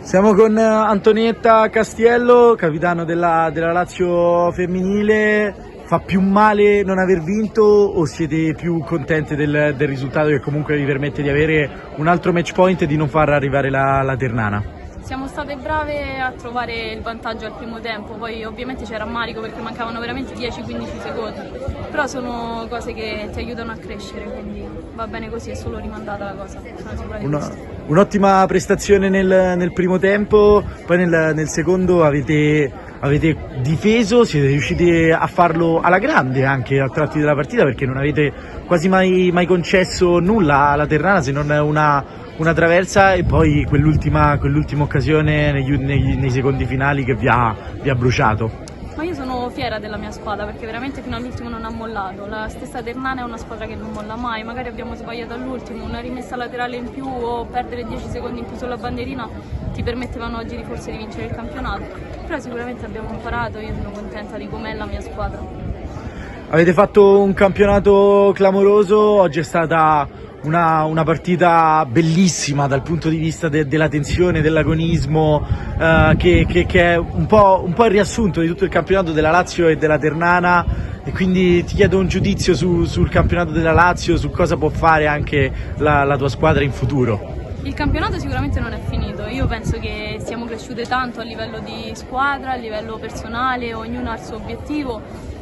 Siamo con Antonietta Castiello, capitano della Lazio femminile. Fa più male non aver vinto o siete più contenti del risultato che comunque vi permette di avere un altro match point e di non far arrivare la Ternana? Siamo state brave a trovare il vantaggio al primo tempo, poi ovviamente c'era rammarico perché mancavano veramente 10-15 secondi, però sono cose che ti aiutano a crescere, quindi va bene così, è solo rimandata la cosa. Sono sicura di questo. Un'ottima prestazione nel primo tempo, poi nel secondo avete difeso, siete riusciti a farlo alla grande anche a tratti della partita, perché non avete quasi mai concesso nulla alla Ternana se non una traversa, e poi quell'ultima occasione nei secondi finali che vi ha bruciato. Ma io sono fiera della mia squadra perché veramente fino all'ultimo non ha mollato. La stessa Ternana è una squadra che non molla mai, magari abbiamo sbagliato all'ultimo, una rimessa laterale in più o perdere 10 secondi in più sulla bandierina ti permettevano oggi forse di vincere il campionato, però sicuramente abbiamo imparato, io sono contenta di com'è la mia squadra. Avete fatto un campionato clamoroso, oggi è stata una partita bellissima dal punto di vista della tensione, dell'agonismo, che è un po' il riassunto di tutto il campionato della Lazio e della Ternana, e quindi ti chiedo un giudizio sul campionato della Lazio, su cosa può fare anche la tua squadra in futuro. Il campionato sicuramente non è finito, io penso che siamo cresciute tanto a livello di squadra, a livello personale, ognuno ha il suo obiettivo.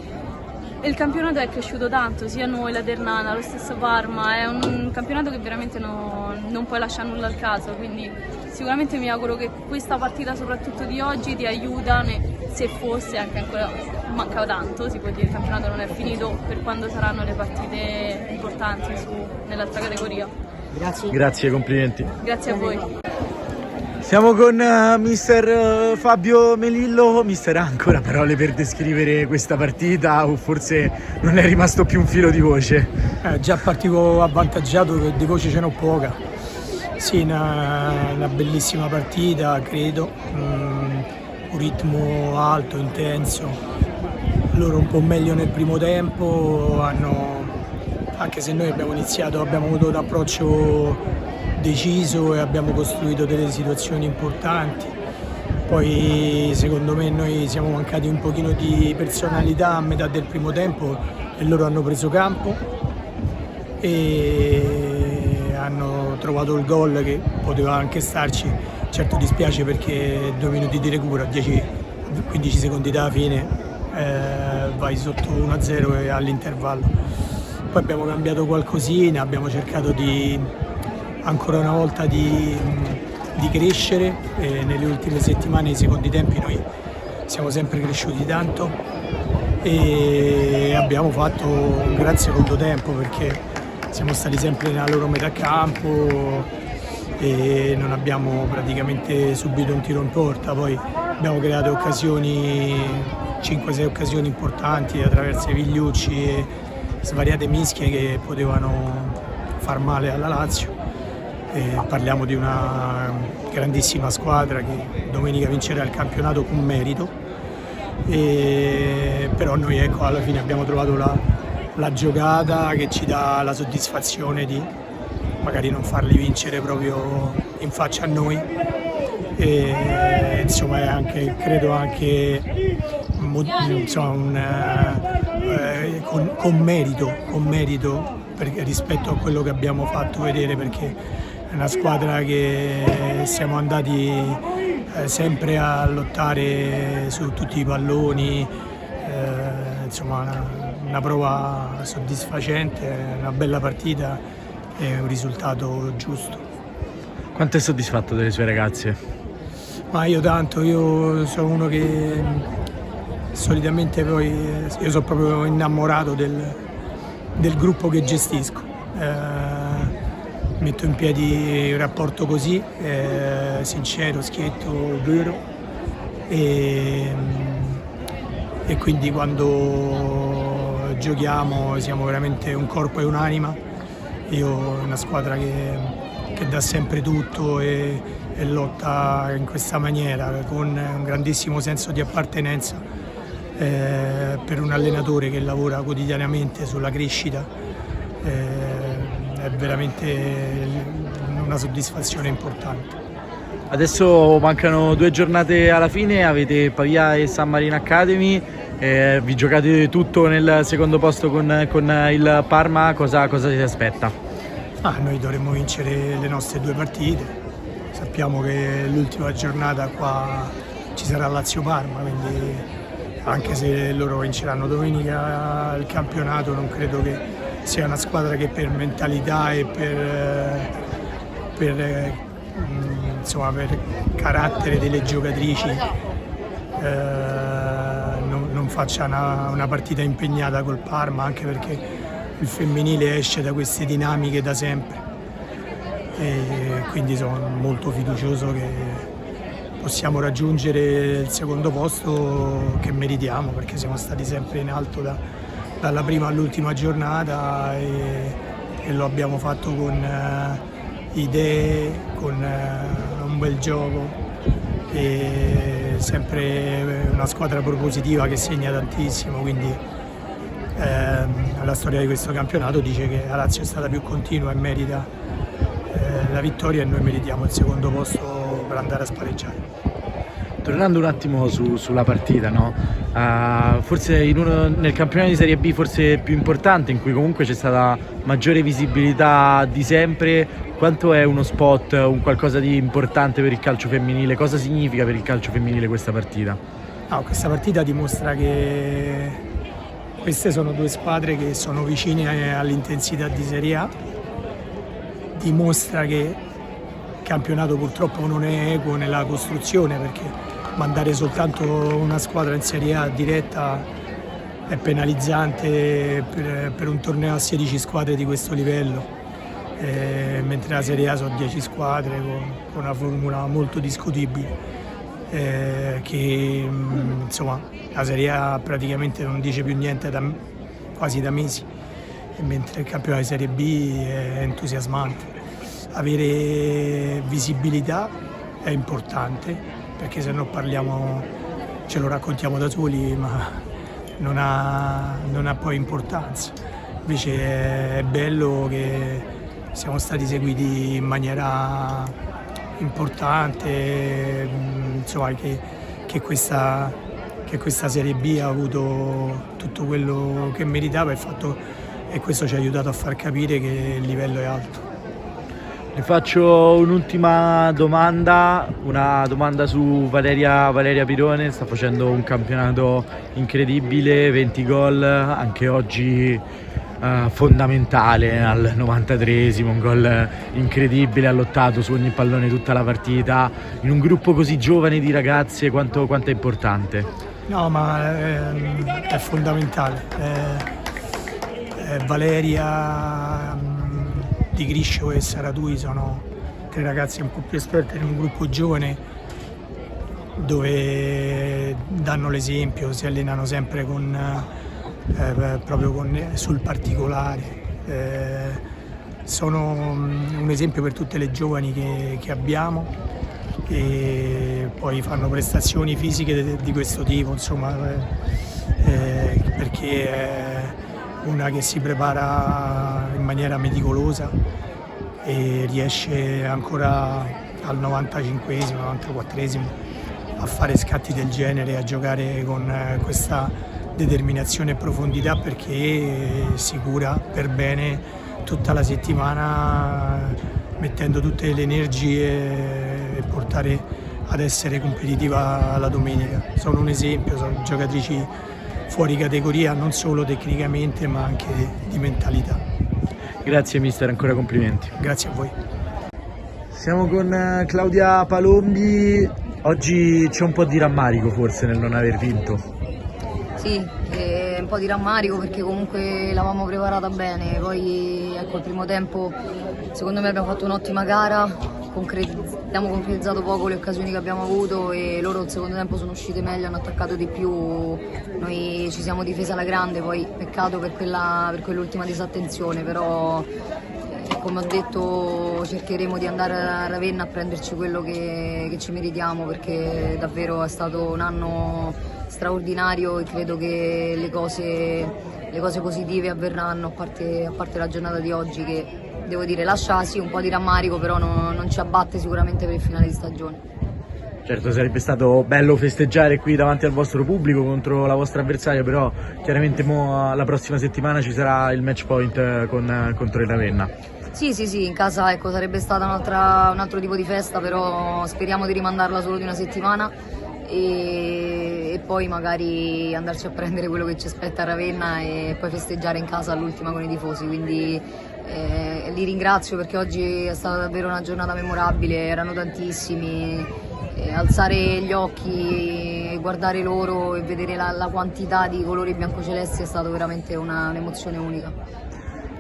Il campionato è cresciuto tanto, sia noi, la Ternana, lo stesso Parma, è un campionato che veramente non puoi lasciare nulla al caso, quindi sicuramente mi auguro che questa partita, soprattutto di oggi, ti aiuta, se fosse anche ancora manca tanto, si può dire, il campionato non è finito per quando saranno le partite importanti nell'altra categoria. Grazie, complimenti. Grazie a voi. Siamo con mister Fabio Melillo. Mister, ha ancora parole per descrivere questa partita o forse non è rimasto più un filo di voce? Già partivo avvantaggiato, di voce ce n'ho poca. Sì, una bellissima partita, credo, un ritmo alto, intenso. Loro un po' meglio nel primo tempo, anche se noi abbiamo avuto un approccio deciso e abbiamo costruito delle situazioni importanti. Poi secondo me noi siamo mancati un pochino di personalità a metà del primo tempo e loro hanno preso campo e hanno trovato il gol che poteva anche starci. Certo dispiace perché 2 minuti di recupero, 10-15 secondi dalla fine, vai sotto 1-0 e all'intervallo. Poi abbiamo cambiato qualcosina, abbiamo cercato ancora una volta di crescere, e nelle ultime settimane, nei secondi tempi, noi siamo sempre cresciuti tanto e abbiamo fatto un gran secondo tempo perché siamo stati sempre nella loro metà campo e non abbiamo praticamente subito un tiro in porta. Poi abbiamo creato occasioni, 5-6 occasioni importanti attraverso i Vigliucci e svariate mischie che potevano far male alla Lazio. Parliamo di una grandissima squadra che domenica vincerà il campionato con merito, però noi alla fine abbiamo trovato la giocata che ci dà la soddisfazione di magari non farli vincere proprio in faccia a noi, e insomma è anche, credo anche con merito rispetto a quello che abbiamo fatto vedere, perché è una squadra che siamo andati sempre a lottare su tutti i palloni, insomma una prova soddisfacente, una bella partita e un risultato giusto. Quanto è soddisfatto delle sue ragazze? Ma io tanto, io sono uno che solitamente io sono proprio innamorato del gruppo che gestisco. Metto in piedi un rapporto così, sincero, schietto, vero, e quindi quando giochiamo siamo veramente un corpo e un'anima. Io ho una squadra che dà sempre tutto e lotta in questa maniera con un grandissimo senso di appartenenza, per un allenatore che lavora quotidianamente sulla crescita. È veramente una soddisfazione importante. Adesso mancano 2 giornate alla fine, avete Pavia e San Marino Academy, vi giocate tutto nel secondo posto con il Parma, cosa si aspetta? Noi dovremmo vincere le nostre 2 partite, sappiamo che l'ultima giornata qua ci sarà Lazio-Parma, quindi anche se loro vinceranno domenica il campionato non credo che sia una squadra che per mentalità e per carattere delle giocatrici non faccia una partita impegnata col Parma, anche perché il femminile esce da queste dinamiche da sempre e quindi sono molto fiducioso che possiamo raggiungere il secondo posto che meritiamo, perché siamo stati sempre in alto dalla prima all'ultima giornata e lo abbiamo fatto con idee, con un bel gioco e sempre una squadra propositiva che segna tantissimo, quindi la storia di questo campionato dice che la Lazio è stata più continua e merita la vittoria e noi meritiamo il secondo posto per andare a spareggiare. Tornando un attimo sulla partita, no? Forse nel campionato di Serie B forse più importante, in cui comunque c'è stata maggiore visibilità di sempre, quanto è uno spot, un qualcosa di importante per il calcio femminile? Cosa significa per il calcio femminile questa partita? Questa partita dimostra che queste sono 2 squadre che sono vicine all'intensità di Serie A, dimostra che il campionato purtroppo non è equo nella costruzione, perché mandare soltanto una squadra in Serie A diretta è penalizzante per un torneo a 16 squadre di questo livello, mentre la Serie A sono 10 squadre con una formula molto discutibile, che insomma la Serie A praticamente non dice più niente quasi da mesi, mentre il campionato di Serie B è entusiasmante. Avere visibilità è importante, perché se no ce lo raccontiamo da soli, ma non ha poi importanza. Invece è bello che siamo stati seguiti in maniera importante, insomma, che questa Serie B ha avuto tutto quello che meritava e questo ci ha aiutato a far capire che il livello è alto. Le faccio un'ultima domanda, una domanda su Valeria Pirone. Sta facendo un campionato incredibile, 20 gol, anche oggi fondamentale al 93esimo, un gol incredibile, ha lottato su ogni pallone tutta la partita. In un gruppo così giovane di ragazze quanto è importante? No, ma è fondamentale. Valeria, Di Griscio e Saratui sono 3 ragazzi un po' più esperti in un gruppo giovane dove danno l'esempio, si allenano sempre sul particolare. Sono un esempio per tutte le giovani che abbiamo e poi fanno prestazioni fisiche di questo tipo, insomma, perché è una che si prepara in maniera meticolosa e riesce ancora al 95esimo, 94esimo a fare scatti del genere, a giocare con questa determinazione e profondità, perché si cura per bene tutta la settimana, mettendo tutte le energie e portare ad essere competitiva la domenica. Sono un esempio, sono giocatrici fuori categoria non solo tecnicamente ma anche di mentalità. Grazie mister, ancora complimenti. Grazie a voi. Siamo con Claudia Palombi, oggi c'è un po' di rammarico forse nel non aver vinto. Sì, un po' di rammarico perché comunque l'avevamo preparata bene, poi ecco il primo tempo secondo me abbiamo fatto un'ottima gara, abbiamo concretizzato poco le occasioni che abbiamo avuto e loro il secondo tempo sono uscite meglio, hanno attaccato di più, noi ci siamo difesi alla grande, poi peccato per quell'ultima disattenzione, però come ho detto cercheremo di andare a Ravenna a prenderci quello che ci meritiamo, perché davvero è stato un anno straordinario e credo che le cose positive avverranno, a parte la giornata di oggi che devo dire, lascia sì un po' di rammarico, però non ci abbatte sicuramente per il finale di stagione. Certo, sarebbe stato bello festeggiare qui davanti al vostro pubblico contro la vostra avversaria, però chiaramente la prossima settimana ci sarà il match point contro il Ravenna. Sì, in casa ecco, sarebbe stata un altro tipo di festa, però speriamo di rimandarla solo di una settimana e poi magari andarci a prendere quello che ci aspetta a Ravenna e poi festeggiare in casa all'ultima con i tifosi, quindi li ringrazio perché oggi è stata davvero una giornata memorabile, erano tantissimi. Alzare gli occhi, guardare loro e vedere la quantità di colori biancocelesti è stata veramente un'emozione unica.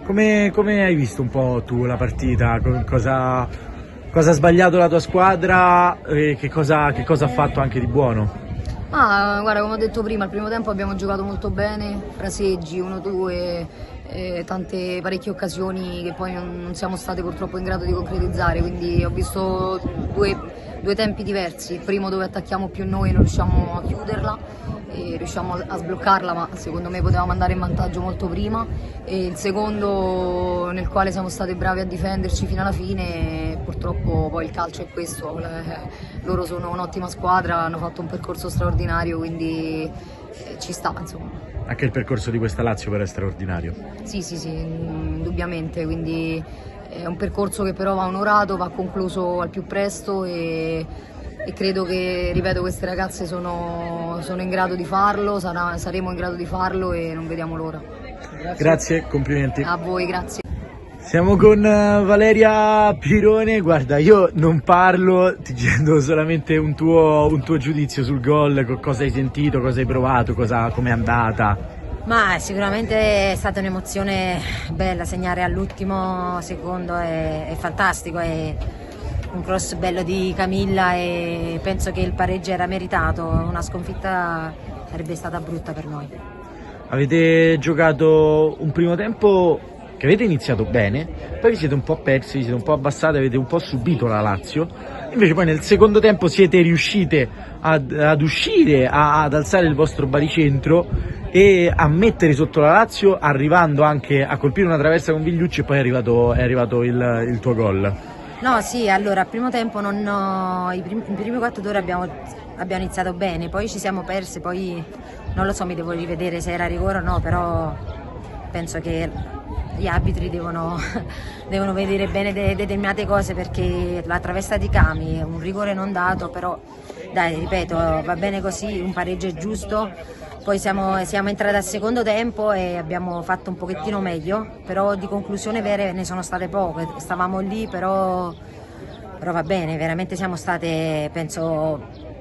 Come hai visto un po' tu la partita? Cosa ha sbagliato la tua squadra e che cosa ha fatto anche di buono? Guarda, come ho detto prima, al primo tempo abbiamo giocato molto bene, fraseggi, 1-2, parecchie occasioni che poi non siamo state purtroppo in grado di concretizzare, quindi ho visto due tempi diversi, il primo dove attacchiamo più noi e non riusciamo a chiuderla e riusciamo a sbloccarla, ma secondo me potevamo andare in vantaggio molto prima, e il secondo nel quale siamo stati bravi a difenderci fino alla fine e purtroppo poi il calcio è questo, loro sono un'ottima squadra, hanno fatto un percorso straordinario, quindi ci sta insomma. Anche il percorso di questa Lazio però è straordinario. Sì, indubbiamente, quindi è un percorso che però va onorato, va concluso al più presto e credo che, ripeto, queste ragazze sono in grado di farlo, saremo in grado di farlo e non vediamo l'ora. Grazie, complimenti. A voi, grazie. Siamo con Valeria Pirone, guarda io non parlo, ti chiedo solamente un tuo giudizio sul gol, cosa hai sentito, cosa hai provato, com'è andata? Ma sicuramente è stata un'emozione bella, segnare all'ultimo secondo è fantastico, è un cross bello di Camilla e penso che il pareggio era meritato, una sconfitta sarebbe stata brutta per noi. Avete giocato un primo tempo che avete iniziato bene, poi vi siete un po' persi, vi siete un po' abbassati, avete un po' subito la Lazio, invece poi nel secondo tempo siete riuscite ad uscire, ad alzare il vostro baricentro e a mettere sotto la Lazio, arrivando anche a colpire una traversa con Vigliucci e poi è arrivato il tuo gol. No, sì, allora al primo tempo i primi 4 ore abbiamo iniziato bene, poi ci siamo persi, poi non lo so, mi devo rivedere se era rigore o no, però penso che gli arbitri devono vedere bene determinate cose, perché la traversa di Cami è un rigore non dato, però dai, ripeto, va bene così, un pareggio è giusto. Poi siamo entrati al secondo tempo e abbiamo fatto un pochettino meglio, però di conclusione vere ne sono state poche, stavamo lì, però va bene, veramente siamo state, penso,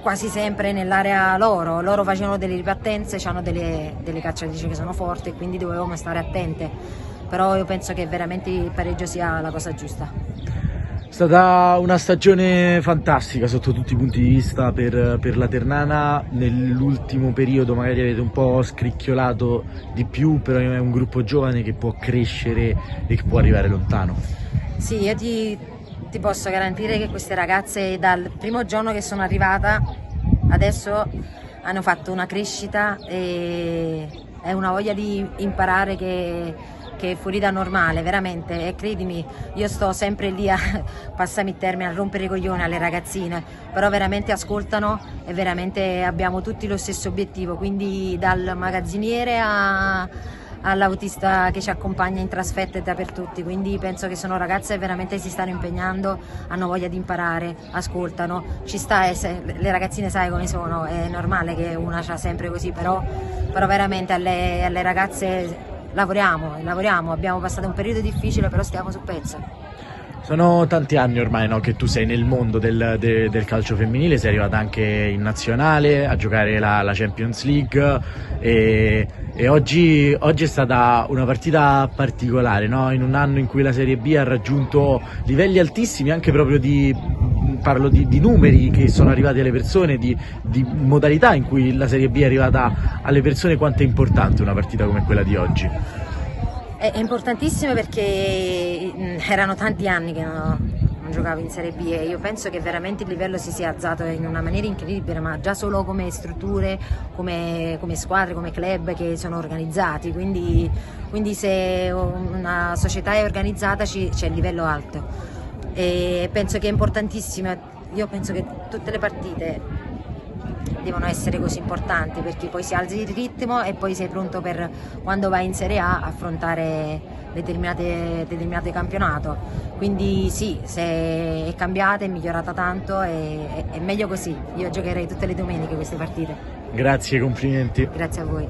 quasi sempre nell'area loro facevano delle ripartenze, hanno delle cacciatrici che sono forti e quindi dovevamo stare attente, però io penso che veramente il pareggio sia la cosa giusta. È stata una stagione fantastica sotto tutti i punti di vista per la Ternana, nell'ultimo periodo magari avete un po' scricchiolato di più, però è un gruppo giovane che può crescere e che può arrivare lontano. Sì, io ti posso garantire che queste ragazze dal primo giorno che sono arrivata adesso hanno fatto una crescita e è una voglia di imparare che è fuori da normale, veramente, e credimi, io sto sempre lì passami il termine, a rompere i coglioni alle ragazzine, però veramente ascoltano e veramente abbiamo tutti lo stesso obiettivo, quindi dal magazziniere all'autista che ci accompagna in trasferta e dappertutto, quindi penso che sono ragazze che veramente si stanno impegnando, hanno voglia di imparare, ascoltano, ci sta, le ragazzine sai come sono, è normale che una c'ha sempre così, però veramente alle ragazze lavoriamo, abbiamo passato un periodo difficile, però stiamo sul pezzo. Sono tanti anni ormai, no, che tu sei nel mondo del calcio femminile, sei arrivata anche in nazionale a giocare la Champions League e oggi è stata una partita particolare, no? In un anno in cui la Serie B ha raggiunto livelli altissimi anche proprio parlo di numeri che sono arrivati alle persone, di modalità in cui la Serie B è arrivata alle persone. Quanto è importante una partita come quella di oggi? È importantissimo perché erano tanti anni che non giocavo in Serie B e io penso che veramente il livello si sia alzato in una maniera incredibile, ma già solo come strutture, come squadre, come club che sono organizzati, quindi se una società è organizzata c'è il livello alto e penso che è importantissimo, io penso che tutte le partite devono essere così importanti perché poi si alzi il ritmo e poi sei pronto per quando vai in Serie A affrontare determinate campionato, quindi sì, se è cambiata, è migliorata tanto e è meglio così. Io giocherei tutte le domeniche queste partite. Grazie, complimenti. Grazie a voi.